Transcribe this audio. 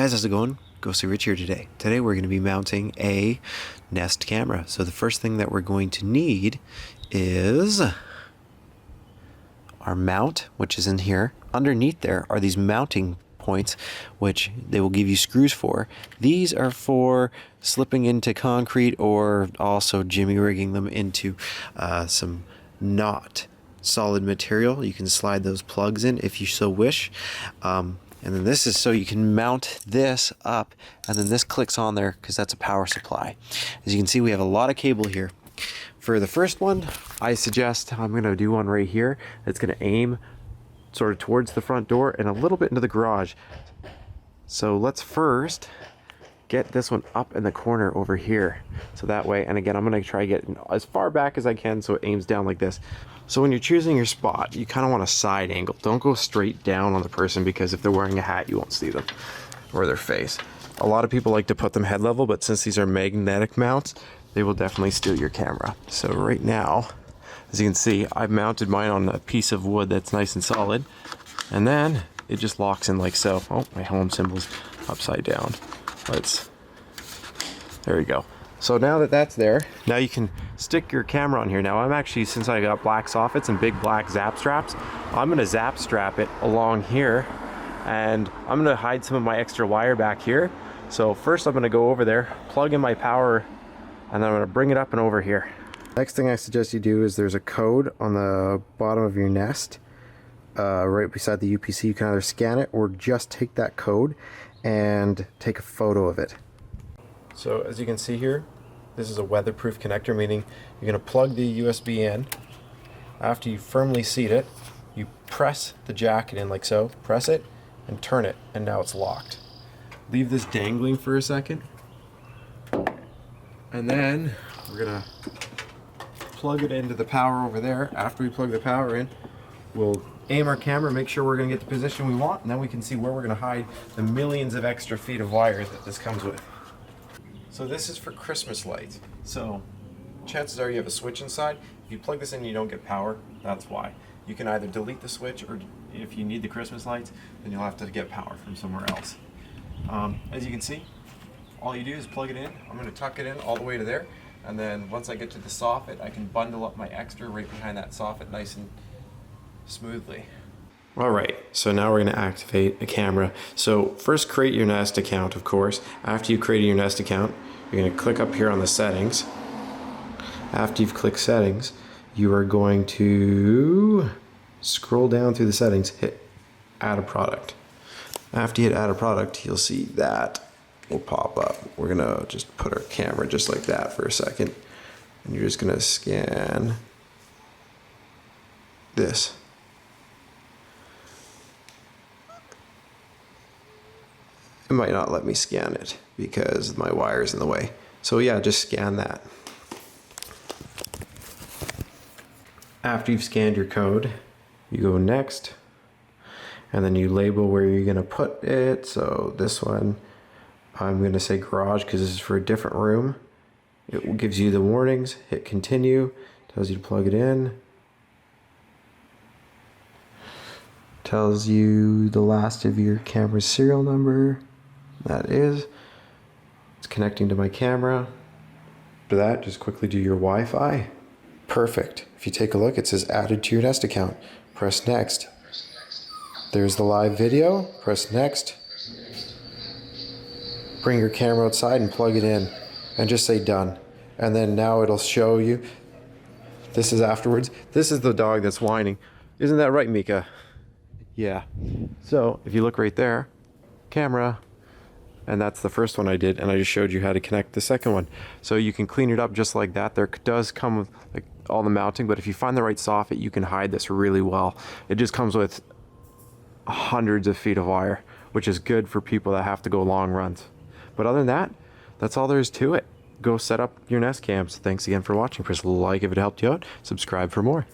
guys, how's it going? Ghostly Rich here today. Today we're going to be mounting a Nest camera. So the first thing that we're going to need is our mount, which is in here. Underneath there are these mounting points, which they will give you screws for. These are for slipping into concrete or also jimmy rigging them into some not solid material. You can slide those plugs in if you so wish. And then this is so you can mount this up, and then this clicks on there because that's a power supply. As you can see, we have a lot of cable here. For the first one, I suggest I'm going to do one right here that's going to aim sort of towards the front door and a little bit into the garage. So let's first get this one up in the corner over here. So that way, and again, I'm going to try to get as far back as I can so it aims down like this. So when you're choosing your spot, you kind of want a side angle. Don't go straight down on the person, because if they're wearing a hat, you won't see them or their face. A lot of people like to put them head level, but since these are magnetic mounts, they will definitely steal your camera. So right now, as you can see, I've mounted mine on a piece of wood that's nice and solid, and then it just locks in like so. Oh, my home symbol's upside down. There we go. So now that that's there, now you can stick your camera on here. Now I'm actually, since I got black soffits and big black zap straps, I'm gonna zap strap it along here, and I'm gonna hide some of my extra wire back here. So first I'm gonna go over there, plug in my power, and then I'm gonna bring it up and over here. Next thing I suggest you do is there's a code on the bottom of your Nest, right beside the UPC. You can either scan it or just take that code and take a photo of it. So as you can see here, this is a weatherproof connector, meaning you're going to plug the USB in. After you firmly seat it, you press the jacket in like so, press it, and turn it, and now it's locked. Leave this dangling for a second, and then we're going to plug it into the power over there. After we plug the power in, we'll aim our camera, make sure we're going to get the position we want, and then we can see where we're going to hide the millions of extra feet of wire that this comes with. So this is for Christmas lights. So chances are you have a switch inside. If you plug this in and you don't get power, that's why. You can either delete the switch, or if you need the Christmas lights, then you'll have to get power from somewhere else. As you can see, all you do is plug it in. I'm going to tuck it in all the way to there, and then once I get to the soffit, I can bundle up my extra right behind that soffit nice and smoothly. Alright, so now we're going to activate a camera. So first create your Nest account, of course. After you've created your Nest account, you're going to click up here on the settings. After you've clicked settings, you are going to scroll down through the settings, hit add a product. After you hit add a product, you'll see that will pop up. We're going to just put our camera just like that for a second. And you're just going to scan this. It might not let me scan it because my wire's in the way. So yeah, just scan that. After you've scanned your code, you go next, and then you label where you're gonna put it. So this one, I'm gonna say garage because this is for a different room. It gives you the warnings, hit continue, tells you to plug it in. Tells you the last of your camera's serial number. That is, it's connecting to my camera. After that, just quickly do your Wi-Fi. Perfect. If you take a look, it says added to your Nest account. Press next. There's the live video. Press next. Bring your camera outside and plug it in, and just say done. And then now it'll show you. This is afterwards. This is the dog that's whining. Isn't that right, Mika? Yeah. So if you look right there, camera. And that's the first one I did, and I just showed you how to connect the second one. So you can clean it up just like that. There does come with like all the mounting, but if you find the right soffit, you can hide this really well. It just comes with hundreds of feet of wire, which is good for people that have to go long runs. But other than that, that's all there is to it. Go set up your Nest cams. Thanks again for watching. Press like if it helped you out. Subscribe for more.